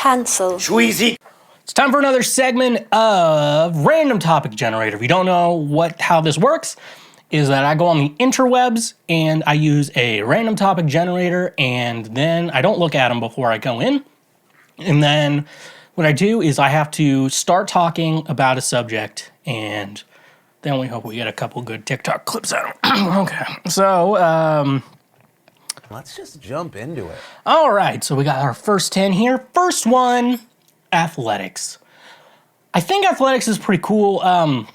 Cancel. Squeezy. It's time for another segment of Random Topic Generator. If you don't know how this works, is that I go on the interwebs and I use a random topic generator, and then I don't look at them before I go in. And then what I do is I have to start talking about a subject, and then we hope we get a couple good TikTok clips out of them. Okay, so Let's just jump into it. all right, so we got our first 10 here. First one, athletics. I think athletics is pretty cool. And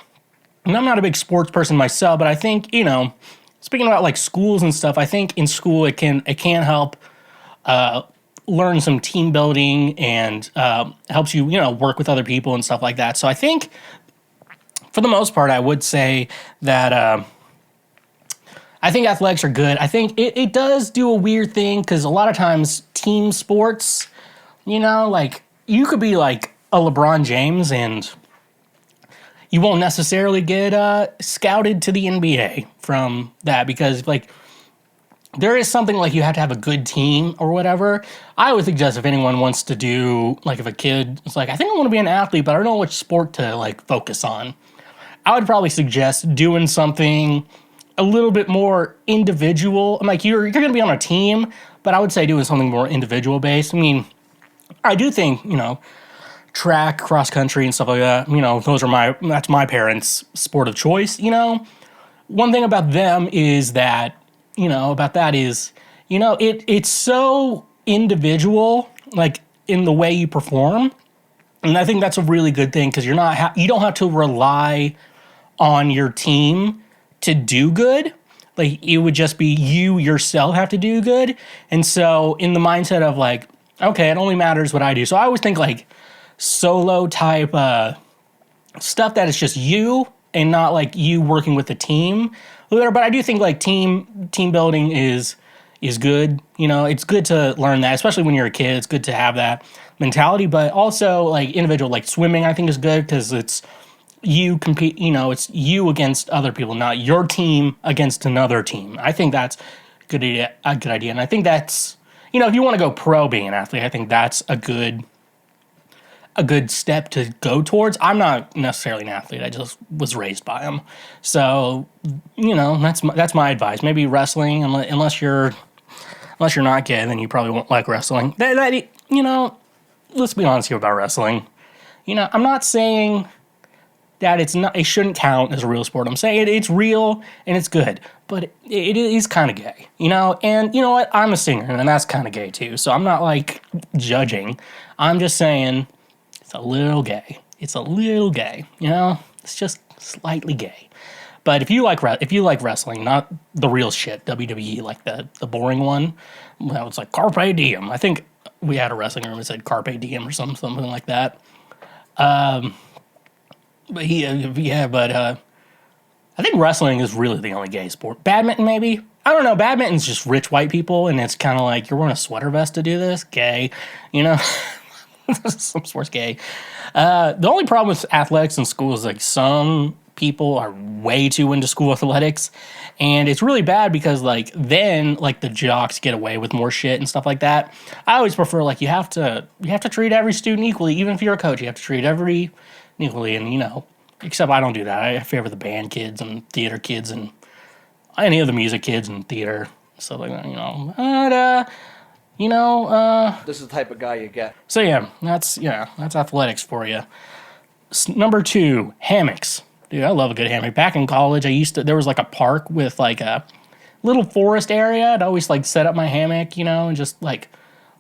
I'm not a big sports person myself, but I think, speaking about like schools and stuff, I think in school it can help learn some team building and helps you, work with other people and stuff like that. So I think for the most part, I would say that I think athletics are good. I think it does do a weird thing because a lot of times team sports, like you could be like a LeBron James and you won't necessarily get scouted to the NBA from that because like there is something like you have to have a good team or whatever. I would suggest if anyone wants to do, like if a kid is like, I think I want to be an athlete, but I don't know which sport to like focus on. I would probably suggest doing something a little bit more individual. I'm like, you're going to be on a team, but I would say doing something more individual based. I mean, I do think, track, cross country and stuff like that, that's my parents' sport of choice, One thing about them is that, it's so individual, like in the way you perform. And I think that's a really good thing because you don't have to rely on your team to do good. Like it would just be you yourself have to do good. And so in the mindset of like, okay, it only matters what I do. So I always think like solo type stuff that is just you and not like you working with a team. But I do think like team building is good. It's good to learn that, especially when you're a kid. It's good to have that mentality. But also like individual, like swimming, I think is good because it's you compete. It's you against other people, not your team against another team. I think that's a good idea, and I think that's if you want to go pro being an athlete, I think that's a good step to go towards. I'm not necessarily an athlete. I just was raised by them. So, that's my advice. Maybe wrestling, unless you're not gay, then you probably won't like wrestling. Let's be honest here about wrestling. I'm not saying that it shouldn't count as a real sport. I'm saying it's real and it's good, but it is kind of gay, And you know what? I'm a singer and that's kind of gay too. So I'm not like judging. I'm just saying it's a little gay. It's a little gay, It's just slightly gay. But if you like wrestling, not the real shit, WWE, like the boring one, well, it's like Carpe Diem. I think we had a wrestling room that said Carpe Diem or something like that. But I think wrestling is really the only gay sport. Badminton, maybe? I don't know. Badminton's just rich white people, and it's kind of like you're wearing a sweater vest to do this. Gay, Some sports gay. The only problem with athletics in school is like some people are way too into school athletics, and it's really bad because like then like the jocks get away with more shit and stuff like that. I always prefer like you have to treat every student equally, even if you're a coach. You have to treat every equally, and except I don't do that. I favor the band kids and theater kids and any of the music kids and theater stuff like that. This is the type of guy you get. So that's athletics for you. Number 2, hammocks. Dude, I love a good hammock. Back in college, there was like a park with like a little forest area. I'd always like set up my hammock, and just like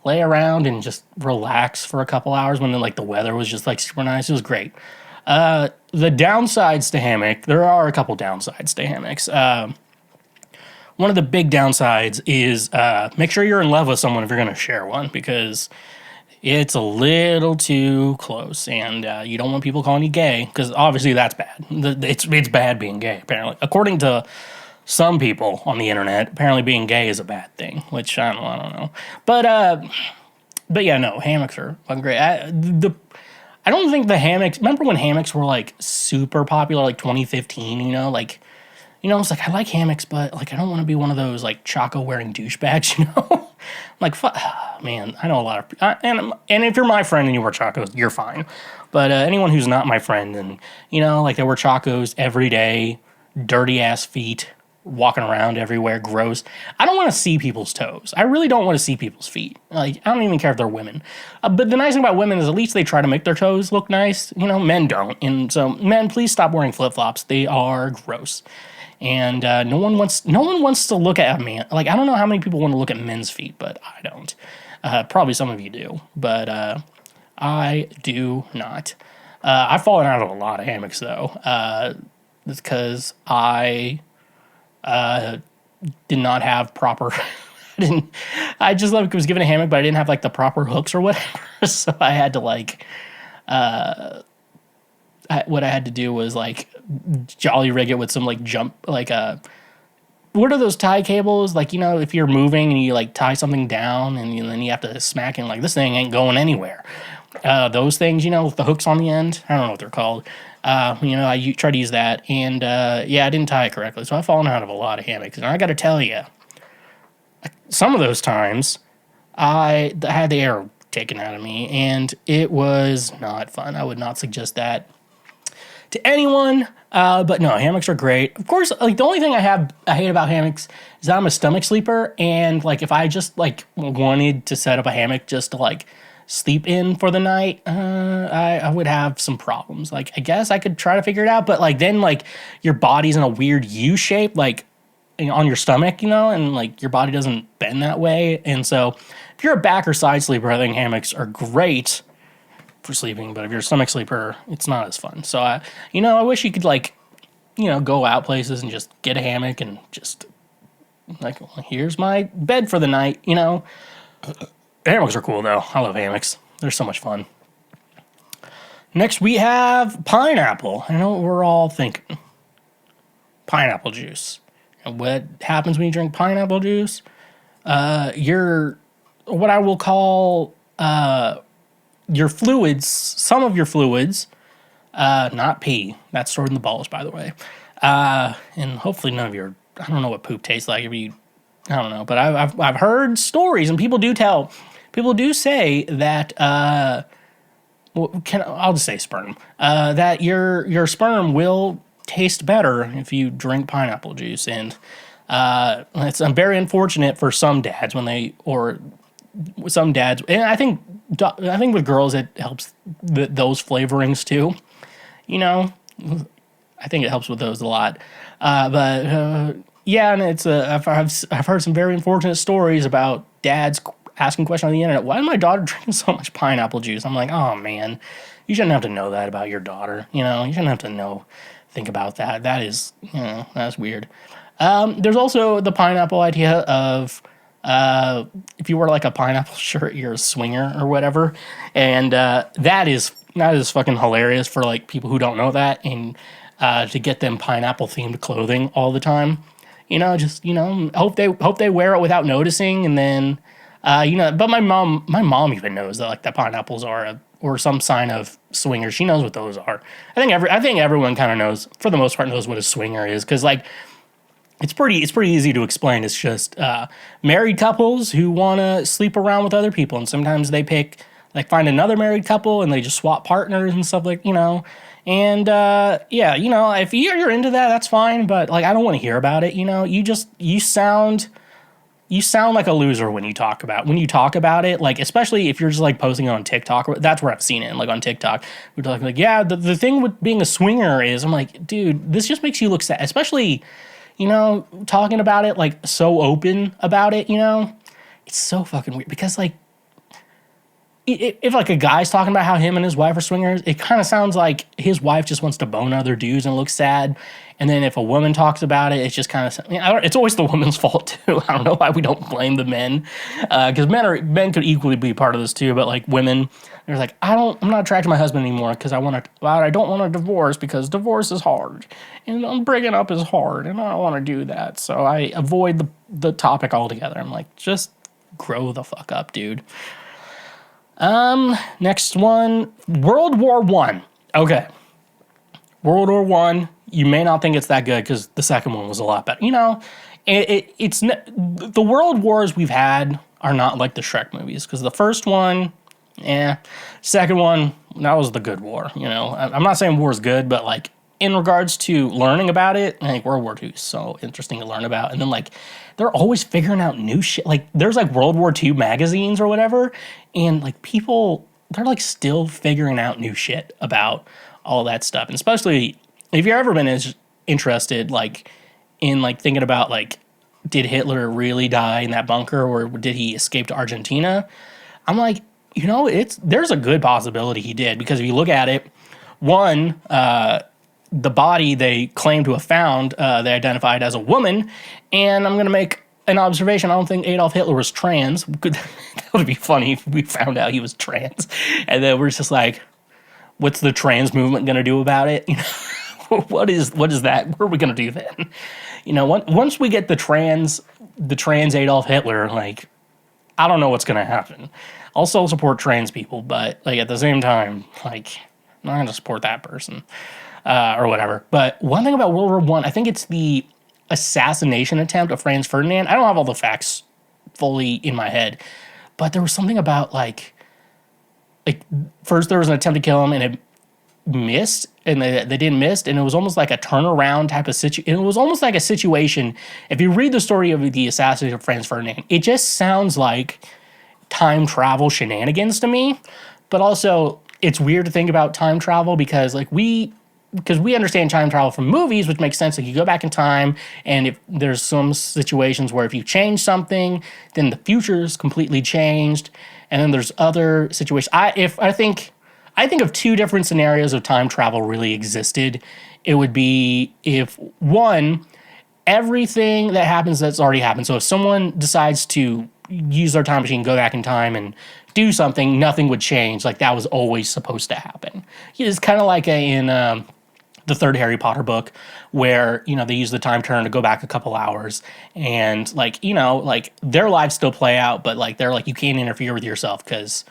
lay around and just relax for a couple hours when like the weather was just like super nice. It was great. The downsides to hammock, there are a couple downsides to hammocks. One of the big downsides is make sure you're in love with someone if you're going to share one because it's a little too close and you don't want people calling you gay because obviously that's bad. It's bad being gay, apparently. According to some people on the internet, apparently being gay is a bad thing, which I don't know. But yeah, no, hammocks are fucking great. I don't think the hammocks, remember when hammocks were like super popular, like 2015, it's like I like hammocks, but like I don't want to be one of those like Chaco wearing douchebags, like man, I know a lot of and if you're my friend and you wear Chacos, you're fine. But anyone who's not my friend and like they wear Chacos every day, dirty ass feet, walking around everywhere, gross. I don't want to see people's toes. I really don't want to see people's feet. Like I don't even care if they're women. But the nice thing about women is at least they try to make their toes look nice. Men don't. And so men, please stop wearing flip flops. They are gross. And no one wants to look at a man. Like I don't know how many people want to look at men's feet, but I don't. Probably some of you do, but I do not. I've fallen out of a lot of hammocks though. Because I did not have proper. I just was given a hammock, but I didn't have like the proper hooks or whatever. So I had to like. What I had to do was like jolly rig it with some like jump like what are those tie cables, like if you're moving and you like tie something down and then you have to smack it, like this thing ain't going anywhere, those things with the hooks on the end, I don't know what they're called. I tried to use that and I didn't tie it correctly, so I've fallen out of a lot of hammocks. And I gotta tell you, some of those times I had the air taken out of me and it was not fun. I would not suggest that to anyone, but no, hammocks are great. Of course, like the only thing I hate about hammocks is that I'm a stomach sleeper, and like if I just like wanted to set up a hammock just to like sleep in for the night, I would have some problems. Like I guess I could try to figure it out, but like then like your body's in a weird U shape, like on your stomach, and like your body doesn't bend that way, and so if you're a back or side sleeper, I think hammocks are great for sleeping, but if you're a stomach sleeper, it's not as fun. So I wish you could like, go out places and just get a hammock and just like, well, here's my bed for the night. Hammocks are cool though. I love hammocks. They're so much fun. Next we have pineapple. I know what we're all thinking. Pineapple juice. And what happens when you drink pineapple juice? You're what I will call your fluids, some of your fluids, not pee, that's stored in the balls, by the way, and hopefully none of your, I don't know what poop tastes like, I don't know, but I've heard stories, and people do say that, I'll just say sperm, that your sperm will taste better if you drink pineapple juice, and it's very unfortunate for some dads and I think with girls it helps those flavorings too. I think it helps with those a lot. And it's I've heard some very unfortunate stories about dads asking questions on the internet. Why is my daughter drinking so much pineapple juice? I'm like, oh man, you shouldn't have to know that about your daughter. You shouldn't have to think about that. That is, that's weird. There's also the pineapple idea of. If you wear like a pineapple shirt, you're a swinger or whatever, and that is fucking hilarious for like people who don't know that, and to get them pineapple themed clothing all the time, hope they wear it without noticing, and then But my mom even knows that like the pineapples are or some sign of swinger. She knows what those are. I think everyone kind of knows, for the most part, knows what a swinger is, because like. It's pretty easy to explain. It's just married couples who want to sleep around with other people, and sometimes they find another married couple and they just swap partners and stuff and if you're into that, that's fine, but like I don't want to hear about it. You sound like a loser when you talk about it, like especially if you're just like posting it on TikTok. That's where I've seen it, like on TikTok. We're talking like, yeah, the thing with being a swinger is, I'm like, dude, this just makes you look sad, especially. Talking about it, like, so open about it, it's so fucking weird, because, like, if like, a guy's talking about how him and his wife are swingers, it kind of sounds like his wife just wants to bone other dudes and look sad, and then if a woman talks about it, it's just kind of, it's always the woman's fault, too. I don't know why we don't blame the men, because men could equally be part of this, too, but, like, women, they're like, I'm not attracted to my husband anymore because I don't want a divorce because divorce is hard, and breaking up is hard, and I don't want to do that. So I avoid the topic altogether. I'm like, just grow the fuck up, dude. Next one, World War I. Okay. World War I, you may not think it's that good because the second one was a lot better. You know, the world wars we've had are not like the Shrek movies, because the first one, second one, that was the good war. You know, I'm not saying war is good, but like in regards to learning about it, I think World War II is so interesting to learn about. And then like they're always figuring out new shit. Like there's like World War II magazines or whatever, and like people, they're like still figuring out new shit about all that stuff. And especially if you've ever been interested like in like thinking about like, did Hitler really die in that bunker, or did he escape to Argentina? I'm like, you know, there's a good possibility he did, because if you look at it, one, the body they claim to have found, they identified as a woman, and I'm going to make an observation. I don't think Adolf Hitler was trans. That would be funny if we found out he was trans, and then we're just like, what's the trans movement going to do about it? You know, what is that? What are we going to do then? You know, once we get the trans Adolf Hitler, like, I don't know what's going to happen. I'll still support trans people, but like at the same time, like, I'm not going to support that person or whatever. But one thing about World War I think it's the assassination attempt of Franz Ferdinand. I don't have all the facts fully in my head, but there was something about like first there was an attempt to kill him and it missed, and they didn't miss, and it was almost like a turnaround type of situation. It was almost like a situation, if you read the story of the assassination of Franz Ferdinand, it just sounds like time travel shenanigans to me. But also, it's weird to think about time travel because we understand time travel from movies, which makes sense. Like you go back in time, and if there's some situations where if you change something, then the future is completely changed. And then there's other situations. I think of two different scenarios of time travel really existed. It would be if, one, everything that happens that's already happened. So if someone decides to use their time machine, go back in time and do something, nothing would change. Like that was always supposed to happen. It's kind of like in the third Harry Potter book where, you know, they use the time turn to go back a couple hours, and like, you know, like their lives still play out, but like they're like, you can't interfere with yourself because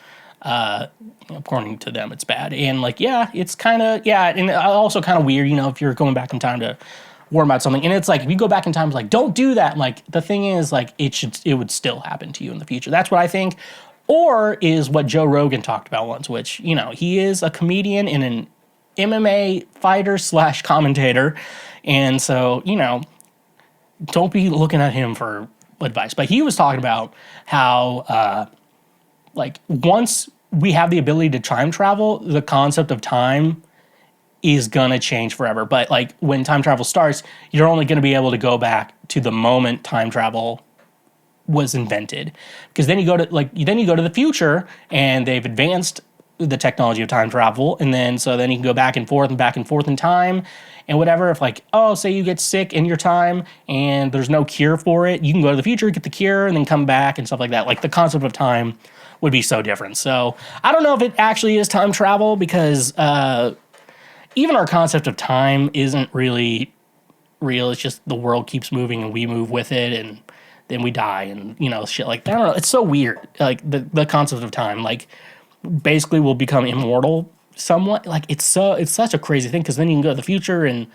according to them, it's bad. And like, yeah, it's kind of, and also kind of weird, you know, if you're going back in time to warn about something. And it's like, if you go back in time, it's like, don't do that. And like, the thing is, like, it would still happen to you in the future. That's what I think. Or is what Joe Rogan talked about once, which, you know, he is a comedian and an MMA fighter / commentator. And so, you know, don't be looking at him for advice. But he was talking about how, like, once we have the ability to time travel, the concept of time is gonna change forever. But like when time travel starts, you're only gonna be able to go back to the moment time travel was invented. Because then you go to the future, and they've advanced the technology of time travel, and then you can go back and forth in time and whatever. If like, oh, say you get sick in your time and there's no cure for it, you can go to the future, get the cure, and then come back and stuff like that. Like the concept of time would be so different. So I don't know if it actually is time travel, because even our concept of time isn't really real. It's just the world keeps moving and we move with it, and then we die, and you know, shit like that. I don't know. It's so weird. Like the concept of time, like basically we'll become immortal somewhat. Like it's such a crazy thing, because then you can go to the future and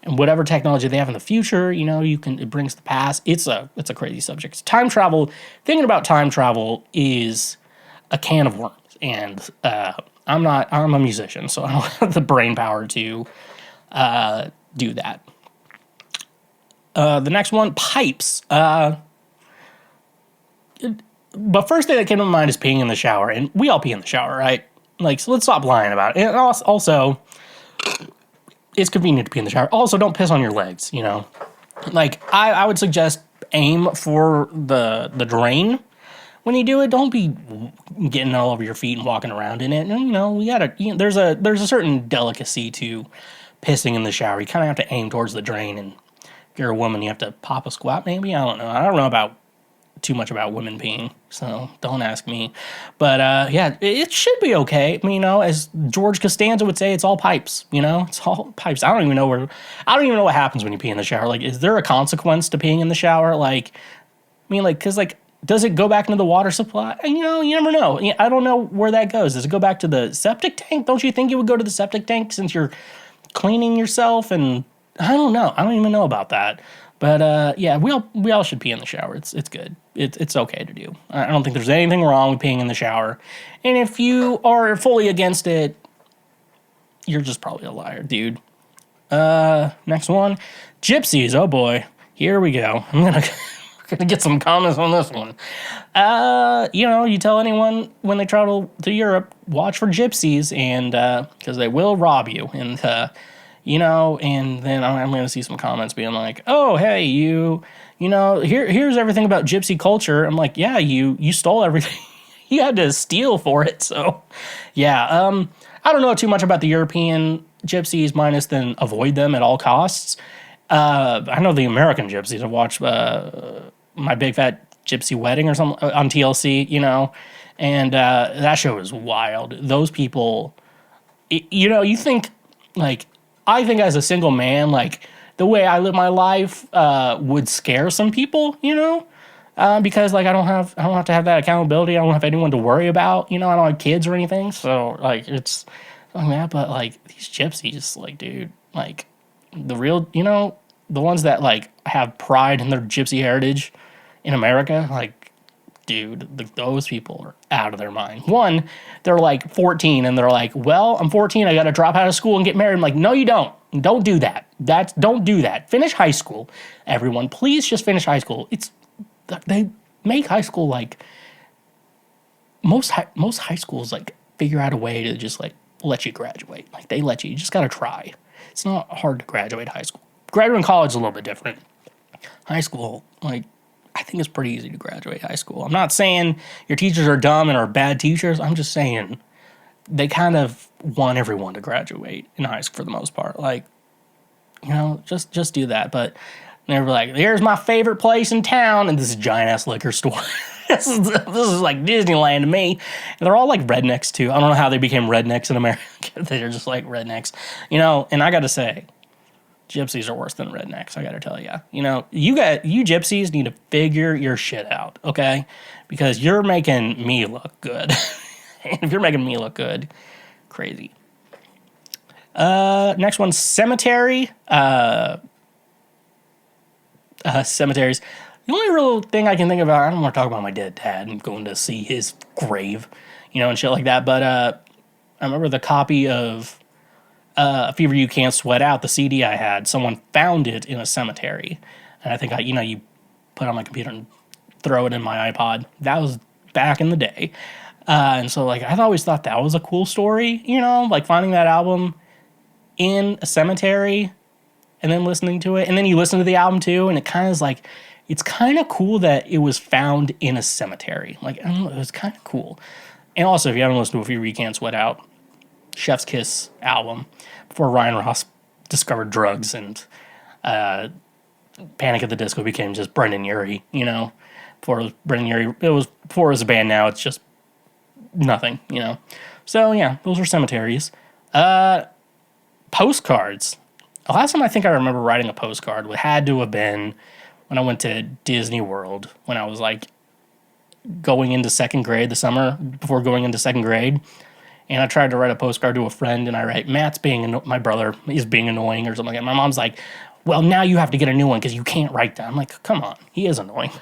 whatever technology they have in the future, you know, it brings the past. It's a crazy subject. Time travel, thinking about time travel is a can of worms, and I'm a musician, so I don't have the brain power to do that. The next one, pipes. But first thing that came to mind is peeing in the shower, and we all pee in the shower, right? Like, so let's stop lying about it. And also, it's convenient to pee in the shower. Also, don't piss on your legs, you know? Like, I would suggest aim for the drain when you do it. Don't be getting all over your feet and walking around in it. And, you know, there's a certain delicacy to pissing in the shower. You kind of have to aim towards the drain, and if you're a woman, you have to pop a squat, maybe? I don't know. I don't know about too much about women peeing, so don't ask me. But yeah, it should be okay. I mean, you know, as George Costanza would say, it's all pipes. You know, it's all pipes. I don't even know what happens when you pee in the shower. Like, is there a consequence to peeing in the shower? Like, I mean, like, because like, does it go back into the water supply? And, you know, you never know. I don't know where that goes. Does it go back to the septic tank? Don't you think it would go to the septic tank since you're cleaning yourself and I don't know. I don't even know about that. But yeah, we all should pee in the shower. It's good. It's okay to do. I don't think there's anything wrong with peeing in the shower. And if you are fully against it, you're just probably a liar, dude. Next one, gypsies. Oh boy, here we go. I'm gonna get some comments on this one. You tell anyone when they travel to Europe, watch for gypsies, and because they will rob you, and and then I'm going to see some comments being like, "Oh, hey, here's everything about gypsy culture." I'm like, "Yeah, you stole everything. You had to steal for it." So, yeah, I don't know too much about the European gypsies, minus than avoid them at all costs. I know the American gypsies. I've watched My Big Fat Gypsy Wedding or something on TLC, and that show is wild. Those people, you think like. I think as a single man, like the way I live my life would scare some people, because like I don't have to have that accountability. I don't have anyone to worry about, I don't have kids or anything. So like it's like that, but like these gypsies, like dude, like the real, the ones that like have pride in their gypsy heritage in America, like dude, those people are out of their mind. One, they're like 14 and they're like, well, I'm 14, I gotta drop out of school and get married. I'm like, no, you don't. Don't do that. Don't do that. Finish high school. Everyone, please just finish high school. They make high school like most high schools like figure out a way to just like let you graduate. Like they let you just gotta try. It's not hard to graduate high school. Graduating college is a little bit different. High school, like I think it's pretty easy to graduate high school. I'm not saying your teachers are dumb and are bad teachers. I'm just saying they kind of want everyone to graduate in high school for the most part. Like, just do that. But they were like, here's my favorite place in town. And this is a giant-ass liquor store. this is like Disneyland to me. And they're all like rednecks, too. I don't know how they became rednecks in America. They're just like rednecks. And I got to say, gypsies are worse than rednecks, I gotta tell you. You gypsies need to figure your shit out, okay? Because you're making me look good. And if you're making me look good, crazy. Next one, cemetery. Cemeteries. The only real thing I can think about, I don't want to talk about my dead dad and going to see his grave, and shit like that, but I remember the copy of A Fever You Can't Sweat Out, the CD I had, someone found it in a cemetery. And I think, you put it on my computer and throw it in my iPod. That was back in the day. And so, like, I've always thought that was a cool story, like finding that album in a cemetery and then listening to it. And then you listen to the album, too, and it kind of is like, it's kind of cool that it was found in a cemetery. Like, I don't know, it was kind of cool. And also, if you haven't listened to A Fever You Can't Sweat Out, Chef's Kiss album, before Ryan Ross discovered drugs and Panic at the Disco became just Brendan Urie, Before it was Brendan Urie, it was before it was a band. Now it's just nothing, So yeah, those are cemeteries. Postcards. The last time I think I remember writing a postcard had to have been when I went to Disney World when I was like going into second grade, the summer before going into second grade. And I tried to write a postcard to a friend, and I write, my brother is being annoying or something like that. My mom's like, well, now you have to get a new one because you can't write that. I'm like, come on, he is annoying.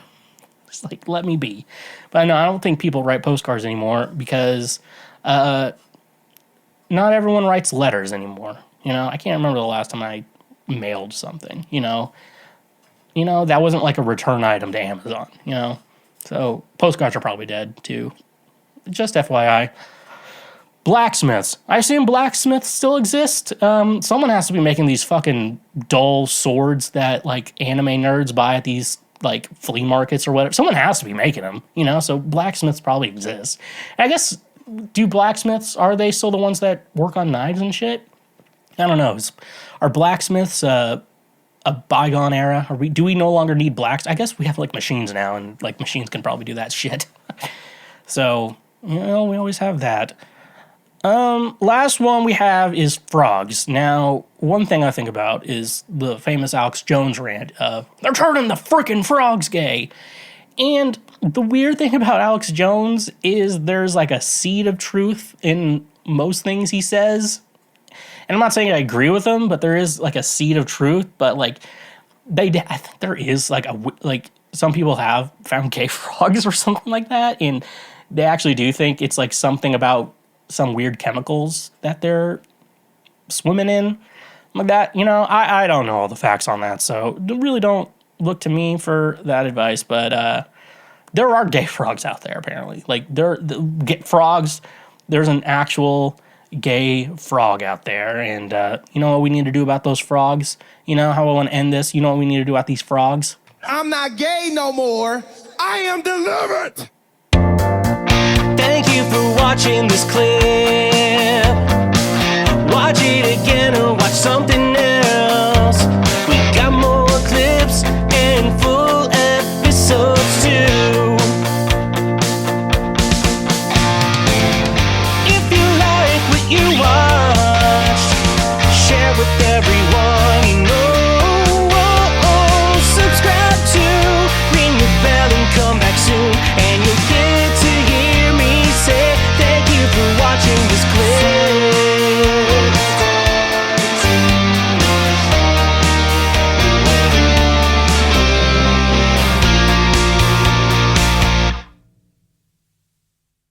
Just like, let me be. But no, I don't think people write postcards anymore because not everyone writes letters anymore. I can't remember the last time I mailed something, that wasn't like a return item to Amazon, So postcards are probably dead too. Just FYI. Blacksmiths. I assume blacksmiths still exist. Someone has to be making these fucking dull swords that like anime nerds buy at these like flea markets or whatever. Someone has to be making them, so blacksmiths probably exist. I guess, do blacksmiths, are they still the ones that work on knives and shit? I don't know. Are blacksmiths a bygone era? Do we no longer need blacks? I guess we have like machines now, and like machines can probably do that shit. So, we always have that. Last one we have is frogs. Now, one thing I think about is the famous Alex Jones rant of, they're turning the freaking frogs gay. And the weird thing about Alex Jones is there's like a seed of truth in most things he says. and I'm not saying I agree with them, but there is like a seed of truth. But like I think there is like some people have found gay frogs or something like that, and they actually do think it's like something about some weird chemicals that they're swimming in like that. You know, I don't know all the facts on that, so really don't look to me for that advice. But there are gay frogs out there apparently. Like frogs. There's an actual gay frog out there, and you know what we need to do about those frogs? You know how I want to end this? You know what we need to do about these frogs? I'm not gay no more. I am delivered. Thank you for watching this clip.